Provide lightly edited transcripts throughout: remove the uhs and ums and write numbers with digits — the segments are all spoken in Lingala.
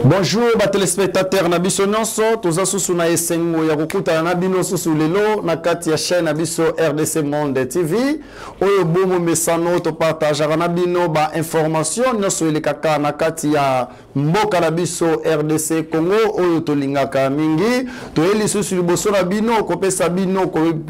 Bonjour, téléspectateurs Nabiso Nyonso, tous asusu na esengo ya kokuta na bino susu lelo na kati ya chaîne Nabiso RDC Monde TV. Oyo bomo mesano to partageaka na bino ba information nyonso elekaka na kati ya mboka na biso RDC Congo oyo tolingaka mingi. To eli susu liboso na bino kopesa bino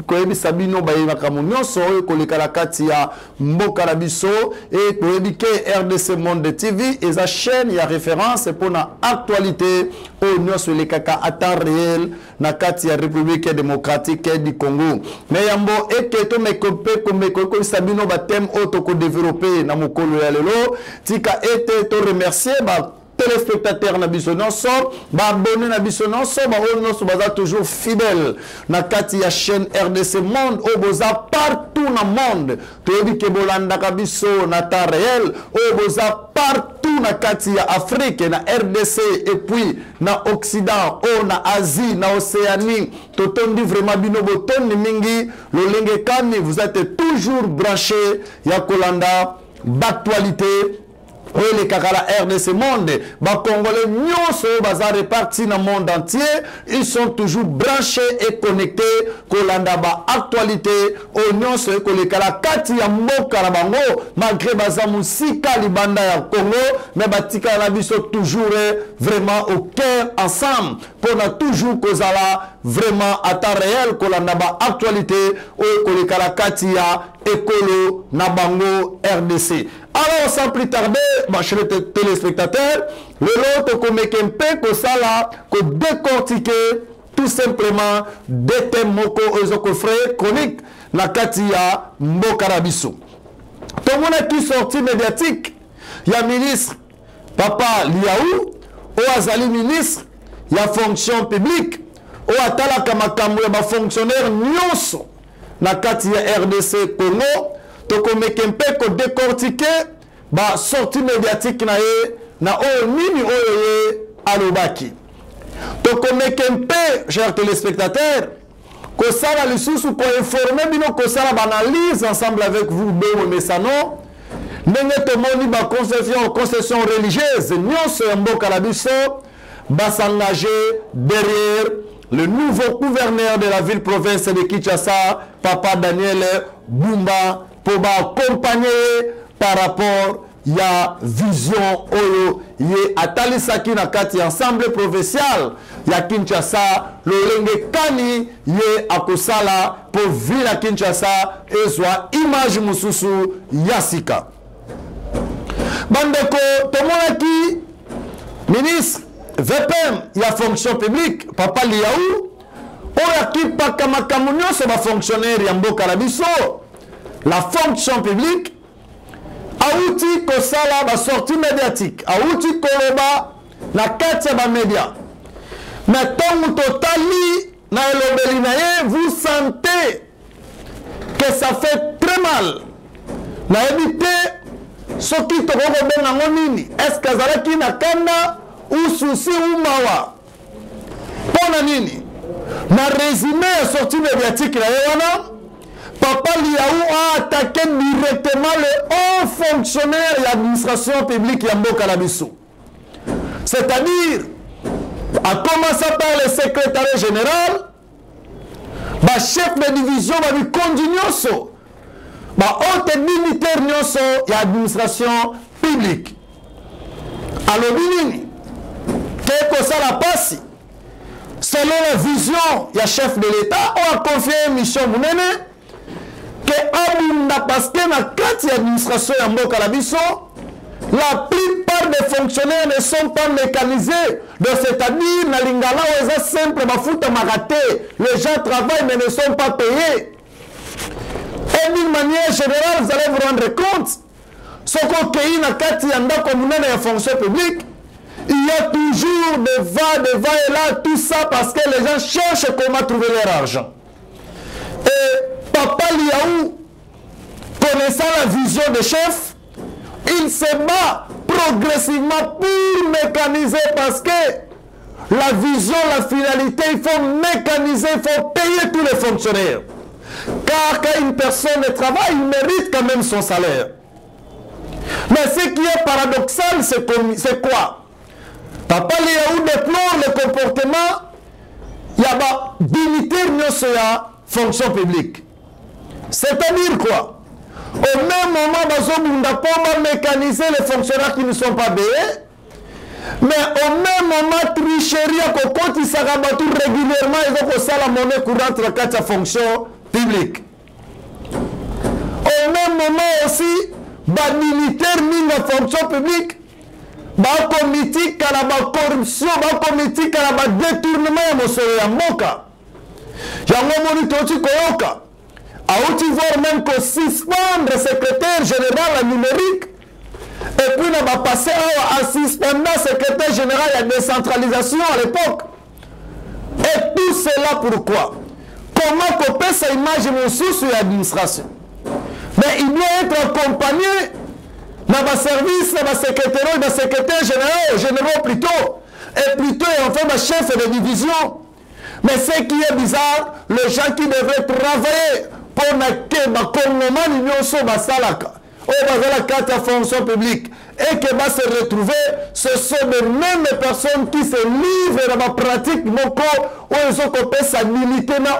koyebisa bino ba yebaka nyonso oyo koleka na kati ya mboka na biso et koyebike RDC Monde TV eza chaîne ya référence pour na actualité au nord sur les caca à temps réel na kati ya République démocratique du Congo. Mais yambo eketo mekope comme sabino ba thème auto ko développer na mokolo ya lelo tika ete to remercier ba téléspectateurs na biso nyonso ba abonné na biso nyonso ba nyonso baza toujours fidèle na kati ya chaîne RDC Monde o boza partout na monde to yebi ke bolanda ka biso na temps réel o boza partout na kati ya Afrique na RDC et puis na Occident o na Asie na Océanie to tondi vraiment bino boton mingi lolenge kani vous êtes toujours branchés ya kolanda d'actualité. Et les Kakala RDC Monde, les Congolais nyonso baza répartis dans le monde entier, ils sont toujours branchés et connectés kolanda ba actualité au nyonso et kolekala kati ya mboka na bango malgré baza musika libanda ya Congo mais batika na biso toujours vraiment au cœur ensemble pour na toujours kozala vraiment à temps réel kolanda ba actualité au kolekala kati ya ekolo na bango RDC. Alors, sans plus tarder, chers téléspectateurs, le lot comme Kempe, que ça là, que décortiquer tout simplement des thèmes moko aux frères chroniques, na katia Mbokarabiso. Tout le monde qui sorti médiatique, il y a ministre Papa Liaou, ou Azali ministre, il y a fonction publique, ou Atala Kamakamu, il y a fonctionnaire nyonso, na katia RDC Congo. Toko mekempe ko décortiquer ba sortie médiatique na ye na o nini o ye alobaki. Toko mekempe chers téléspectateurs ko sala lisusu ko informer bino ko sala analyse ensemble avec vous Bemo Mesano ndenge tomoni ba concession religieuse nyonso ya mboka na biso ba s'engager derrière le nouveau gouverneur de la ville-province de Kinshasa, Papa Daniel Bumba, pour accompagner par rapport à vision oyo ye atalisaki na kati ensemble provincial ya Kinshasa lolenge kani ye akosala pour ville à Kinshasa ezwa image mususu yasika bandeko tomonaki ministre VPM ya fonction publique Papa Liaou oya kipaka makambo nyonso ba fonctionnaire ya mboka na biso la fonction publique auti kosala ba sortie médiatique auti koloba na kati ya ba média mais tant totali na elobeli na ye vous sentez que ça fait très mal na éviter soki tokoko benga nini est-ce que azalaki na kanda ou souci ou mawa pona nini na résumé ya sortie médiatique na ye wana Papa Liaou a attaqué directement le haut fonctionnaire de l'administration publique Yamboka Labiso. C'est-à-dire, à commencer par le secrétaire général, le chef de division, le conduit Nyoso, le haut dignitaire Nyoso de l'administration publique. Alors, Binini, qu'est-ce que ça la passe? Selon la vision du chef de l'État, on a confié une mission Mounene. Que abunda parce que na kati administration ya mboka la biso la plupart des fonctionnaires ne sont pas mécanisés donc c'est-à-dire na lingala oza simple bafuta maraté les gens travaillent mais ne sont pas payés et d'une manière générale vous allez vous rendre compte ce qu'on kei na kati ya ndako munene ya fonction publique il y a toujours des va et là tout ça parce que les gens cherchent comment trouver leur argent et Papa Liaou, connaissant la vision des chefs, il se bat progressivement pour mécaniser parce que la vision, la finalité, il faut mécaniser, il faut payer tous les fonctionnaires. Car quand une personne travaille, il mérite quand même son salaire. Mais ce qui est paradoxal, c'est quoi? Papa Liaou déplore le comportement il y a dignitaire de la fonction publique. C'est-à-dire quoi? Au même moment, on va mécaniser les fonctionnaires qui ne sont pas payés, mais au même moment, tricherie à Kokoti Sagabatou régulièrement, ils ont ça la monnaie courante dans la fonction publique. Au même moment aussi, les militaires mis la fonction publique, les comité qui a la corruption, les comité qui a la détournement ya mboka. Yango moni toti koyoka. A outi voir même que suspendre le secrétaire général numérique et puis on va passer à suspendre le secrétaire général à la décentralisation à l'époque. Et tout cela pourquoi? Comment couper sa image sur l'administration? Mais il doit être accompagné dans le service, dans le secrétaire général plutôt, et plutôt enfin le chef de division. Mais ce qui est bizarre, les gens qui devraient travailler pour que les Congolais ne soient pas salaka, ou la carte de fonction publique, et qui va se retrouver, ce sont les mêmes personnes qui se livrent dans la pratique, où ils ont coupé sa dignité dans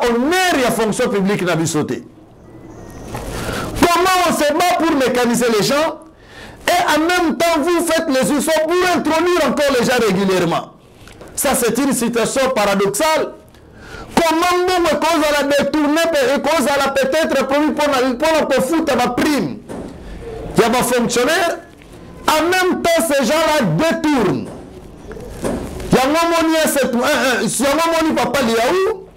la fonction publique dans la société. Comment on se bat pour mécaniser les gens et en même temps vous faites les efforts pour introduire encore les gens régulièrement? Ça c'est une situation paradoxale. Comment vous cause à la détourner et cause à la peut-être pour foutre ma prime? Il y a des fonctionnaires, en même temps ces gens-là détournent. Il y a un moment Papa Liaou,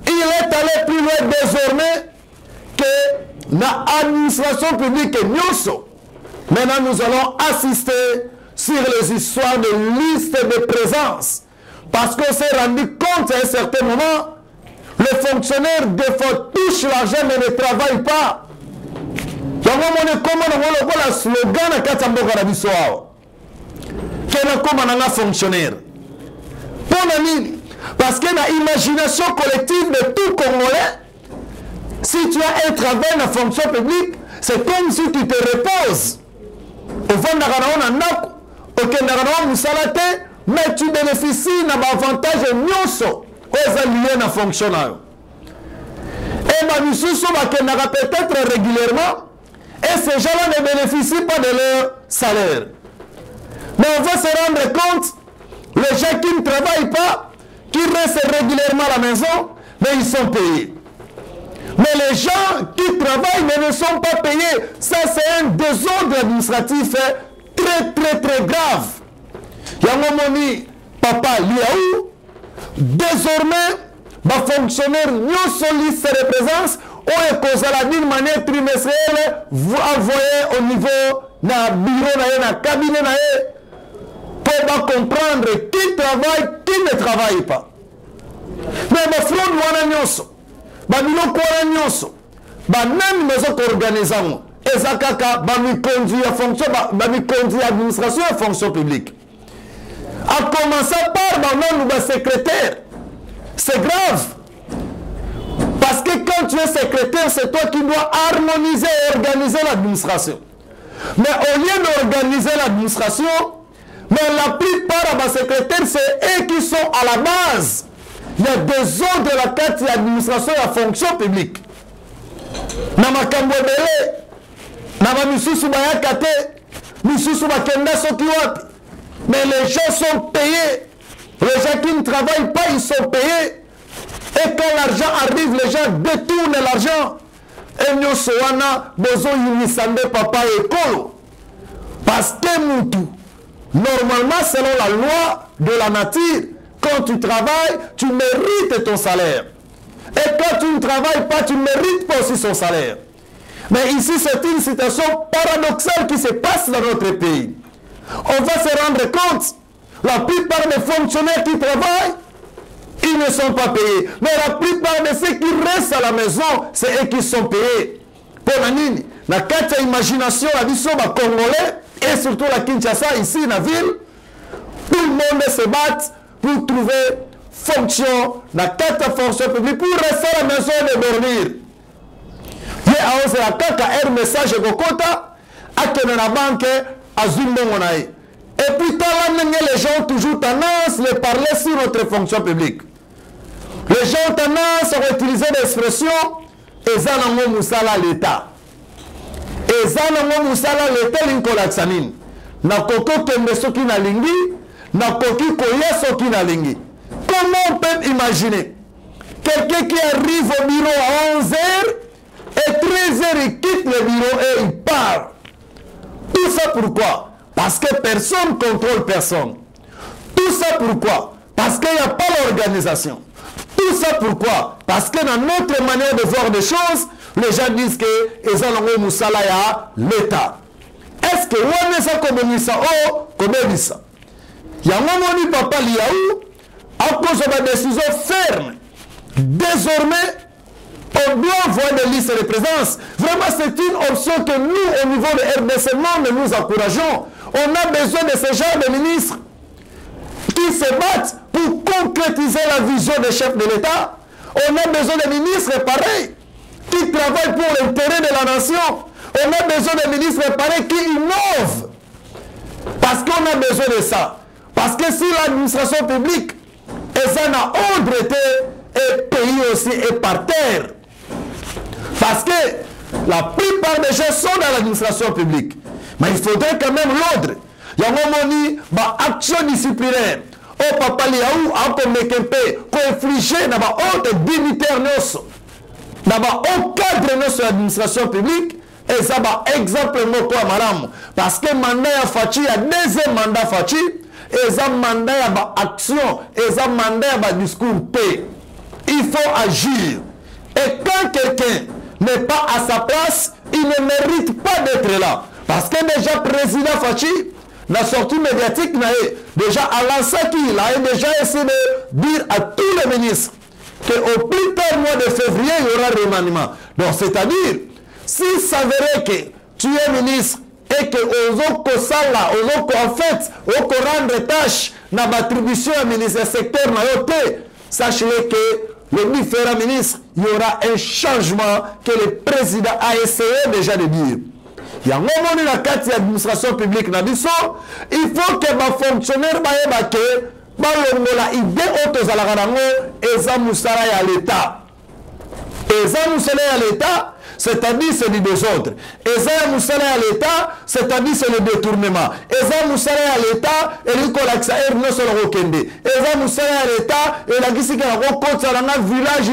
il est allé plus loin désormais que l'administration publique est Nyoso. Maintenant, nous allons assister sur les histoires de liste de présence. Parce qu'on s'est rendu compte à un certain moment, les fonctionnaires des fois touchent l'argent mais ne travaillent pas. Il y a un slogan à Katamboka la Bissoa. Quel est comme un fonctionnaire? Parce que l'imagination collective de tout Congolais, si tu as un travail dans la fonction publique, c'est comme si tu te reposes. Au fond, mais tu bénéficies d'un avantage nyoso aux alliés dans la fonction. Et peut-être régulièrement, et ces gens-là ne bénéficient pas de leur salaire. Mais on va se rendre compte, les gens qui ne travaillent pas, qui restent régulièrement à la maison, mais ils sont payés. Mais les gens qui travaillent mais ne sont pas payés, ça c'est un désordre administratif très grave. Yangomoni, Papa Liaou, désormais, les fonctionnaires nous sollicitent ses représentances, ou d'une manière trimestrielle, vous envoyez au niveau du bureau, du cabinet, pour comprendre qui travaille, qui ne travaille pas. Mais les fraudes, babiloko wana nyonso banani mezo koorganiza ngo eza kaka bamikonzi ya fonction bamikonzi ya administration ya fonction publique, à commencer par banani ba secrétaire. C'est grave parce que quand tu es secrétaire, c'est toi qui dois harmoniser et organiser l'administration. Mais au lieu d'organiser l'administration, mais la plupart des secrétaires, c'est eux qui sont à la base. Il y a des ordres de la carte d'administration et la fonction publique. Mais les gens sont payés. Les gens qui ne travaillent pas, ils sont payés. Et quand l'argent arrive, les gens détournent l'argent. Et nous sommes besoin de papa et colo. Parce que nous, normalement, selon la loi de la nature, quand tu travailles, tu mérites ton salaire. Et quand tu ne travailles pas, tu ne mérites pas aussi son salaire. Mais ici, c'est une situation paradoxale qui se passe dans notre pays. On va se rendre compte, la plupart des fonctionnaires qui travaillent, ils ne sont pas payés. Mais la plupart de ceux qui restent à la maison, c'est eux qui sont payés. Pour la nini, la carte imagination, la vision congolais, et surtout la Kinshasa, ici, dans la ville, tout le monde se bat pour trouver fonction, la carte de fonction publique, pour rester à la maison et dormir. Il y a aussi la carte un message de Kokota, à la banque, à Zumbo. Et puis, les gens ont toujours tendance à parler sur notre fonction publique. Les gens ont tendance à utiliser l'expression « Ezanango Moussala l'État ». Ezanango Moussala l'État l'inkolaksanine. Na koko kende soki na lingi, na koki koya soki na lingi. Comment on peut imaginer quelqu'un qui arrive au bureau à 11h et 13h il quitte le bureau et il part? Tout ça pourquoi? Parce que personne ne contrôle personne. Tout ça pourquoi? Parce qu'il n'y a pas l'organisation. Tout ça pourquoi? Parce que dans notre manière de voir des choses, les gens disent que Ezanango Moussala ya l'État. Est-ce que on est ça comme ça oh comme ça? Il y a un moment papa Liaou à cause de la décision ferme. Désormais, on doit avoir des listes de présence. Vraiment, c'est une option que nous, au niveau de RDC Monde, nous encourageons. On a besoin de ce genre de ministres qui se battent pour concrétiser la vision des chefs de l'État. On a besoin de ministres pareils qui travaillent pour l'intérêt de la nation. On a besoin de ministres pareils qui innovent. Parce qu'on a besoin de ça. Parce que si l'administration publique est en ordre et pays aussi est par terre. Parce que la plupart des gens sont dans l'administration publique. Mais il faudrait quand même l'ordre. Il y a un moment où action disciplinaire. Au papa Liaou, à Komekempe, infliger dans la haute dignitaire, dans la haut cadre de l'administration publique. Et ça va exemple quoi madame. Parce que mandat à Fachi, il y a deuxième mandat Fachi. Et ça mandat à action. Et ça mandat à discours paix. Il faut agir. Et quand quelqu'un n'est pas à sa place, il ne mérite pas d'être là. Parce que déjà, président Fachi, la sortie médiatique, déjà à Lansaki, il a déjà essayé de dire à tous les ministres qu'au plus tard mois de février, il y aura remaniement. Donc, c'est-à-dire, s'il s'avérait que tu es ministre et que en fait, on rendre tâche dans l'attribution au ministère secteur, sachez que le différent ministre, il y aura un changement que le président a essayé déjà de dire. Il y a un moment dans la carte de l'administration publique, il faut que les fonctionnaires l'idée et ça moussala à l'État. Et ça moussala à l'État, c'est-à-dire c'est du désordre. Et ça moussala à l'État, c'est-à-dire c'est le détournement. Et ça moussala à l'État, et il y a un et ça moussala à l'État, et la guise qui a rencontré dans un village,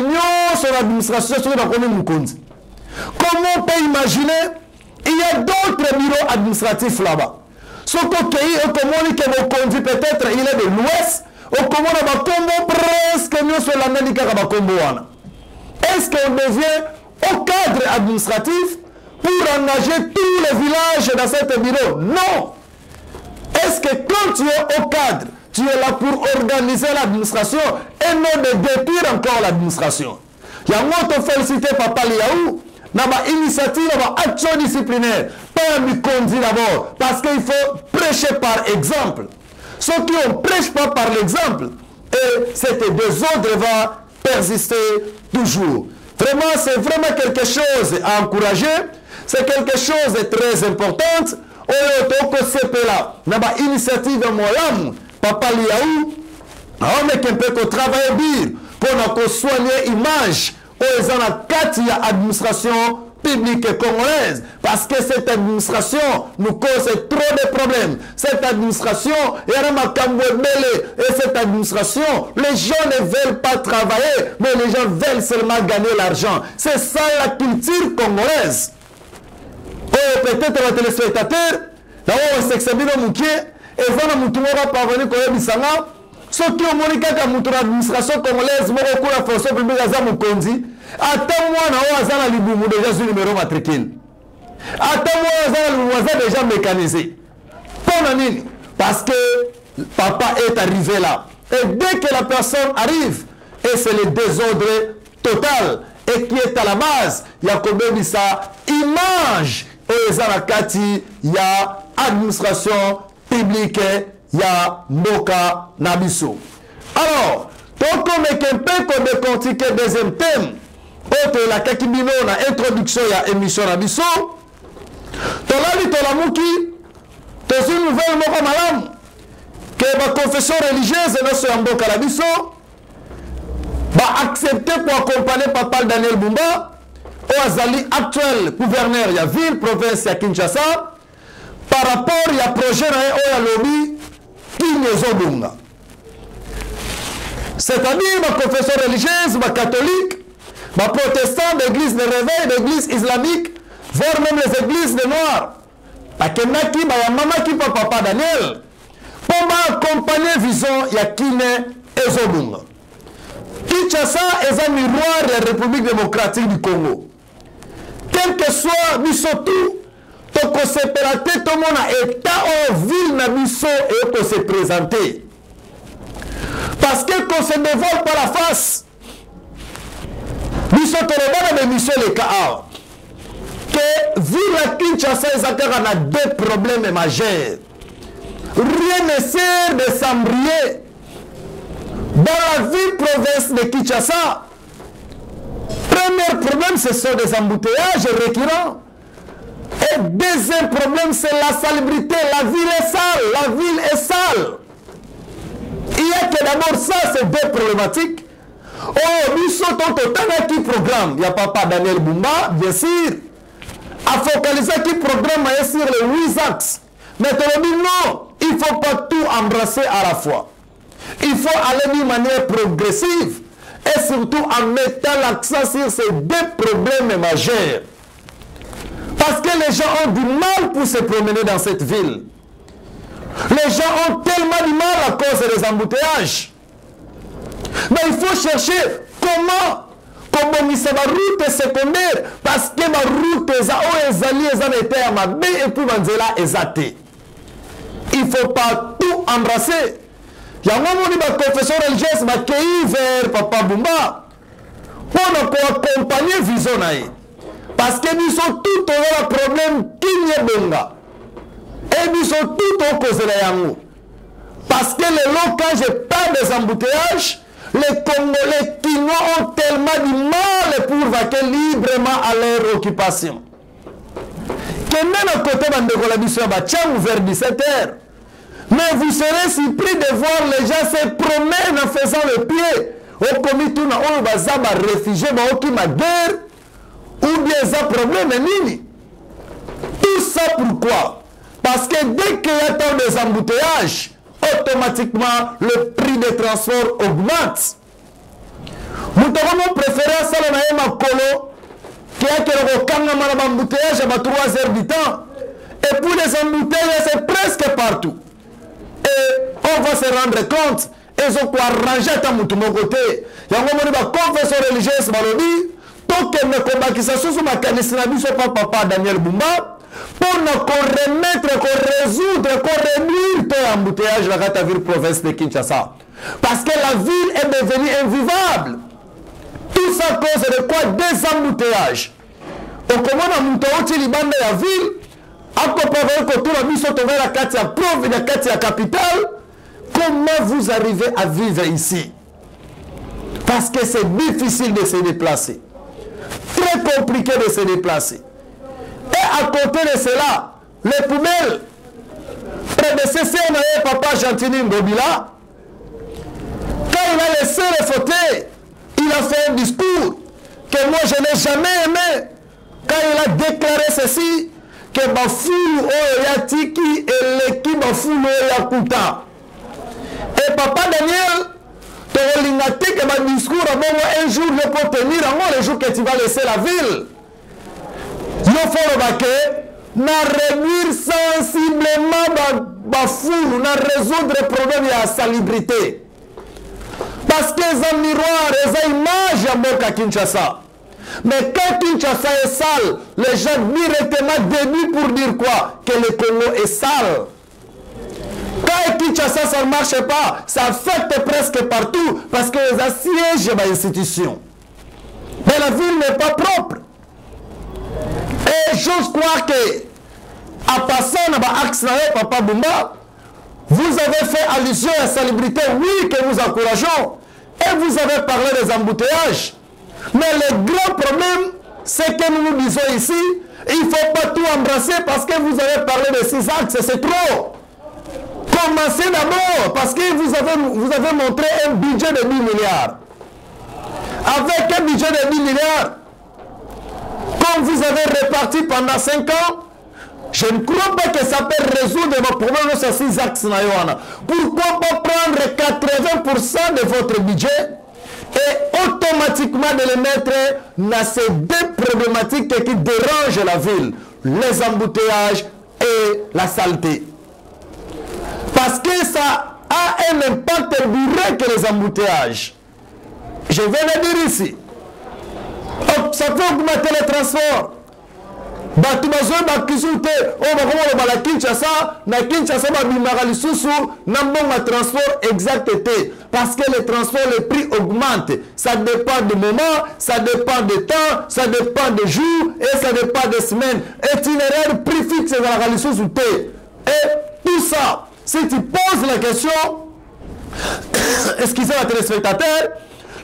sur l'administration, sur la commune. Comment on peut imaginer? Il y a d'autres bureaux administratifs là-bas. Ce qu'on conduit peut-être, il est de l'Ouest, au Congo, presque nous sur la Médica. Est-ce qu'on devient au cadre administratif pour engager tous les villages dans cet bureau? Non. Est-ce que quand tu es au cadre, tu es là pour organiser l'administration et non de détruire encore l'administration? Il y a un autre félicité Papa Liaou. Dans l'initiative, dans l'action disciplinaire, pas me conduire d'abord, parce qu'il faut prêcher par exemple. Ceux qui ne prêchent pas par l'exemple, et cette désordre va persister toujours. Vraiment, c'est vraiment quelque chose à encourager, c'est quelque chose de très important. Dans l'initiative de Molam, Papa Liaou, on est un peu travailler pour soigner l'image. Ils ont la carte de l'administration publique congolaise parce que cette administration nous cause trop de problèmes. Cette administration, et cette administration, les gens ne veulent pas travailler, mais les gens veulent seulement gagner l'argent. C'est ça la culture congolaise. Peut-être les téléspectateurs, on s'examine au moukier, et on va parvenir à Bissanga. Ceux qui ont montré que l'administration congolaise, la fonction publique, attends moi, on a l'ibumou déjà sur le numéro matricule. Attends moi, on a déjà mécanisé. Parce que papa est arrivé là. Et dès que la personne arrive, et c'est le désordre total, et qui est à la base, il y a comme ça, image, il y a administration publique, il y a Moka Nabiso. Alors, donc on est un peu qu'on décortique le deuxième thème, autre la Kakibino, la introduction à l'émission Nabiso. Tolali Tolamuki, c'est une nouvelle Moka Malam. que la confession religieuse et notre Mboka Labiso va accepter pour accompagner Papa Daniel Bumba, au Azali actuel gouverneur de la ville, province de Kinshasa, par rapport à projet de lobby Kinyezobunga. C'est-à-dire ma confession religieuse, ma catholique, ma protestant, l'église de réveil, l'église islamique, voire même les églises de noirs. Akenaki, ma maman qui papa Daniel, pour m'accompagner vision Yakine Ezobunga. Kinshasa est un miroir de la République démocratique du Congo. Quel que soit Bissotou, tout qu'on se présenté, tout le monde a état en ville na Bisso et qu'on se présenter. Parce que qu'on se dévoile par la face. Bisso tout le monde a mission les cas. Que ville la Kinshasa, il y a deux problèmes majeurs. Rien ne sert de s'embrier. Dans la ville province de Kinshasa, premier problème, ce sont des embouteillages récurrents. Et deuxième problème, c'est la salubrité. La ville est sale. La ville est sale. Il y a que d'abord ça, c'est deux problématiques. Oh, nous sautons totalement qui programme. Il n'y a pas Daniel Bumba, bien sûr. À focaliser qui programme sur les 8 axes. Mais non, il ne faut pas tout embrasser à la fois. Il faut aller d'une manière progressive et surtout en mettant l'accent sur ces deux problèmes majeurs. Parce que les gens ont du mal pour se promener dans cette ville. Les gens ont tellement du mal à cause des embouteillages. Mais il faut chercher comment ma route secondaire parce que ma route est à ma B et puis ma il ne faut pas tout embrasser. Il y a un moment où la confession religieuse m'a accueilli vers Papa Bumba pour nous accompagner vision. Parce que nous sommes tous dans le problème qui n'est pas. Et nous sommes tous en cause de la yango. Parce que les lots, quand je parle des embouteillages, les Congolais qui ont tellement du mal pour vaquer librement à leur occupation. Que même à côté de la vers 17h. Mais vous serez surpris de voir les gens se promènent en faisant le pied. Au comité, on va réfugiés, qui ma guerre, ou bien ça problème nini. Tout ça pourquoi? Parce que dès qu'il y a tant des embouteillages, automatiquement le prix des transports augmente. Nous avons préféré ça dans ma colo qui a que le embouteillage à 3 heures du temps. Et pour les embouteillages, c'est presque partout. Et on va se rendre compte, ils ont quoi arranger à mon côté. Il y a un moment de confession religieuse, tant que me combat qui s'associe sur ma canissinabi, soit pas Papa Daniel Bumba, pour nous remettre, résoudre, réduire ton embouteillage dans la ville province de Kinshasa. Parce que la ville est devenue invivable. Tout ça à cause de quoi? Des embouteillages. Au comment on a monté la ville, à comparer que tout le monde se trouve à la Katia Prov et la Katia Capitale, comment vous arrivez à vivre ici? Parce que c'est difficile de se déplacer. Très compliqué de se déplacer. Et à côté de cela, les poubelles, prédécesseur de Papa Gentini Ngobila, quand il a laissé les fauteuils, il a fait un discours que moi je n'ai jamais aimé. Quand il a déclaré ceci, que Bafoulou Oyatiki et l'équipe Bafoulou Oyakuta. Et Papa Daniel, tu as que mon discours un jour ne peut tenir, le jour que tu vas laisser la ville. Il faut remarquer, na réduire sensiblement Bafoulou, na résoudre le problème de la salubrité. Parce que les miroirs, les images à Kinshasa. Mais quand Kinshasa est sale, les gens directement débutent pour dire quoi? Que le Congo est sale. Quand Kinshasa ça ne marche pas, ça affecte presque partout parce que les assiègent les institutions. Mais la ville n'est pas propre. Et j'ose croire que, à passant dans l'axe Papa Bumba, vous avez fait allusion à la salubrité, oui, que nous encourageons. Et vous avez parlé des embouteillages. Mais le grand problème, c'est que nous nous disons ici, il ne faut pas tout embrasser parce que vous avez parlé de 6 axes, c'est trop. Commencez d'abord, parce que vous avez montré un budget de 10 milliards. Avec un budget de 10 milliards, comme vous avez réparti pendant 5 ans, je ne crois pas que ça peut résoudre vos problèmes sur 6 axes. Pourquoi pas prendre 80% de votre budget et automatiquement de les mettre dans ces deux problématiques qui dérangent la ville, les embouteillages et la saleté. Parce que ça a un impact direct que les embouteillages. Je vais le dire ici. Ça fait augmenter les transports. Batu bazoe bakizute o bakomo bala Kinshasa na Kinshasa babimaka lisusu na mbongo transport exacté parce que les transports, les prix augmentent. Ça dépend du moment, ça dépend du temps, ça dépend des jours et ça dépend des semaines. Itinéraire prix fixe dans la lisusu te. Et tout ça, si tu poses la question, excusez les téléspectateurs,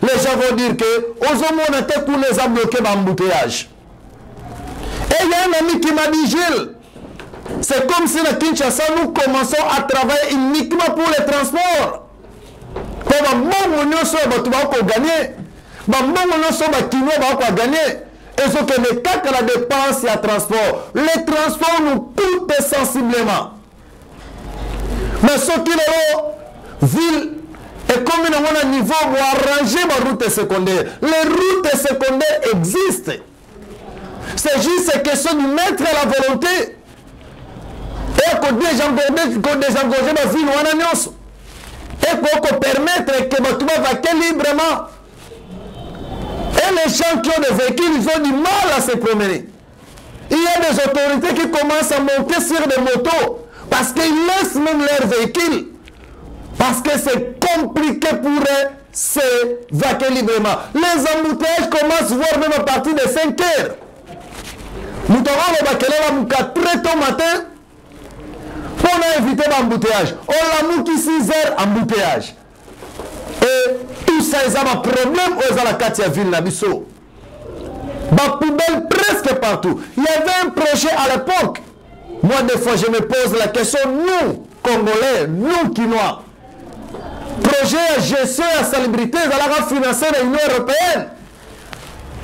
les gens vont dire que aux hommes on était tous les ans bloqués dans l'embouteillage. Et il y a un ami qui m'a dit, Gilles, c'est comme si la Kinshasa, nous commençons à travailler uniquement pour les transports. Pour gagner. Et ce que le cas que la dépense et le transport. Les transports nous coûtent sensiblement. Mais ce qui est ville et comme nous avons un niveau pour arranger ma route secondaire. Les routes secondaires existent. C'est juste une question de mettre la volonté et qu'on désengorger la ville ou en annonce. Et qu'on permettre que tout le monde va librement. Et les gens qui ont des véhicules, ils ont du mal à se promener. Il y a des autorités qui commencent à monter sur des motos parce qu'ils laissent même leurs véhicules. Parce que c'est compliqué pour eux se vaquer librement. Les embouteillages commencent voire même à partir de 5 heures. Nous avons très tôt matin pour éviter l'embouteillage. On a mis 6 heures embouteillage. Et tout ça, ils ont un problème aux la Katia ville Nabiso. Des poubelles presque partout. Il y avait un projet à l'époque. Moi, des fois, je me pose la question, nous, Congolais, nous, Quinois, projet à gestion et à salubrité, ils allaient financer l'Union européenne.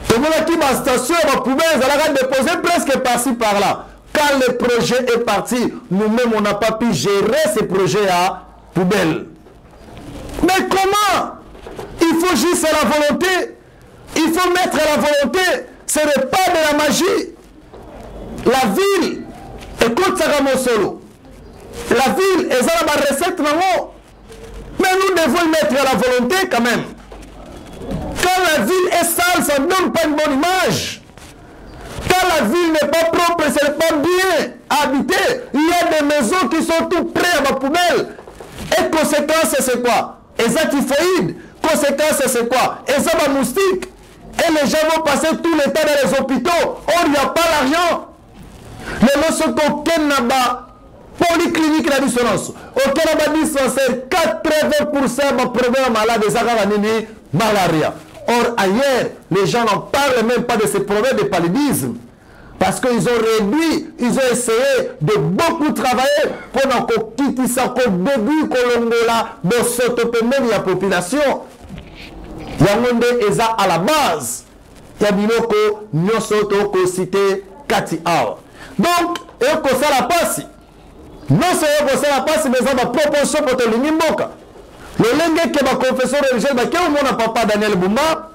Tout le monde qui ma station, ma poubelle, ils allaient déposer presque par-ci, par-là. Quand le projet est parti, nous-mêmes, on n'a pas pu gérer ce projet à poubelle. Mais comment? Il faut juste la volonté. Il faut mettre la volonté. Ce n'est pas de la magie. La ville, écoute ça comme solo. La ville, elle a ma recette non. Mais nous devons mettre la volonté quand même. Quand la ville est sale, ça ne donne pas une bonne image. Quand la ville n'est pas propre, ce n'est pas bien habité. Il y a des maisons qui sont tout près à ma poubelle. Et conséquence, c'est quoi? Et ça typhoïde. Conséquence, c'est quoi? Et ça va moustique. Et les gens vont passer tout le temps dans les hôpitaux. Or, il n'y a pas l'argent. Les gens sont aucun n'a polyclinique la dissonance. Auquel on va dispenser 80% de problèmes malades des malaria. Or, ailleurs, les gens n'en parlent même pas de ces problèmes de paludisme. Parce qu'ils ont réduit, ils ont essayé de beaucoup travailler pour qu'on quitte ça, qu'au début, Colongola, de s'autopemer la population. Il y a un monde à la base. Il y a Biloko, Nyosoto, Cité, Kati Awa. Donc, et qu'on ça la passe. Non seulement qu'on ça la passe, mais ça va proportion pour te l'unimboka. Le lengue que ma confesseur religieuse, qui est au monde papa Daniel Boumba,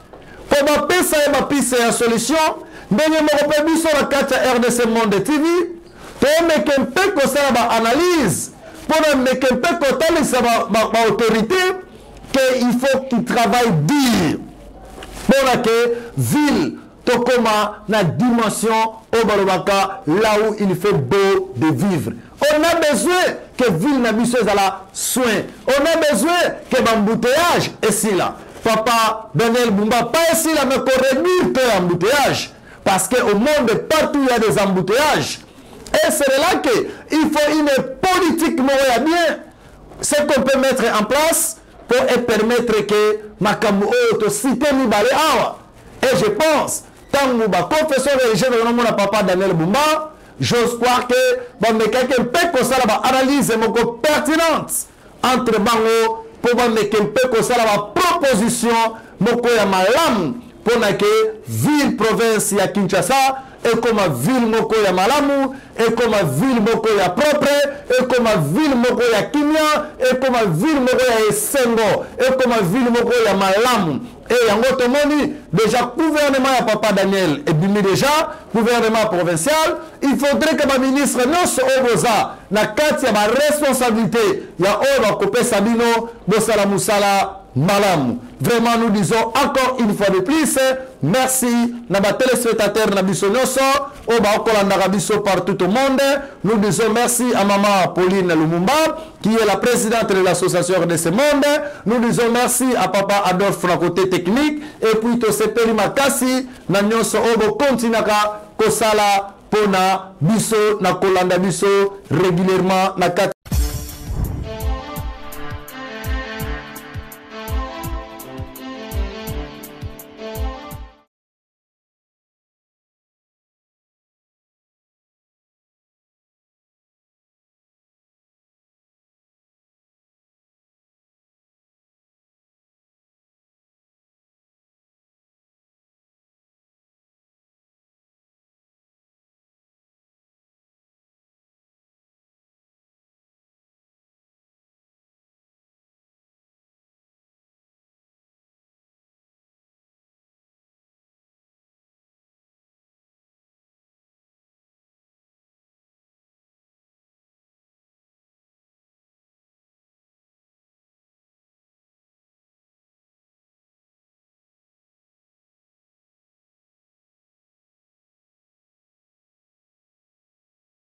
pour ma paix, ça est ma piste et la solution. Mais je me rappelle sur la carte RDC Monde TV, pour me qu'un peu ça va analyse, pour me qu'un peu que ça va autorité, qu'il faut qu'il travaille dire. Pour que ville, Tokoma, la dimension au Barobaka, là où il fait beau de vivre. On a besoin que ville n'abusseuse à la soin. On a besoin que l'embouteillage est ici là. Papa Daniel Boumba, pas ici là, mais qu'on réduise l'embouteillage. Parce qu'au monde, partout, il y a des embouteillages. Et c'est là qu'il faut une politique moyen bien. Ce qu'on peut mettre en place pour permettre que Makamu cité Mibale Awa. Et je pense, tant que confesseur religieux de mon papa Daniel Boumba, j'ose croire que bon mais quelqu'un peut que ça la analyse moko pertinente entre bango pour bon mais quelqu'un peut que ça la proposition moko ya malam pour na que ville province ya Kinshasa et comme ville moko ya malamu et comme ville moko ya propre et comme ville moko ya kimia et comme ville moko ya esengo et comme ville moko ya malamu et yango tomoni déjà gouvernement ya papa Daniel et bimi déjà gouvernement provincial il faudrait que ma ministre nyonso oboza na kati ya ba responsabilité ya oyo bakopesa bino bosala musala malam. Vraiment, nous disons encore une fois de plus, merci à nos téléspectateurs Nabisonyoso, au Baokolandarabiso partout au monde. Nous disons merci à maman Pauline Lumumba, qui est la présidente de l'association de ce monde. Nous disons merci à papa Adolphe na côté technique. Et puis, tout ce Peri Makasi, Nanyoso Obo Kontinaka, Kosala, Pona, Biso, na Kolanda Biso, régulièrement, na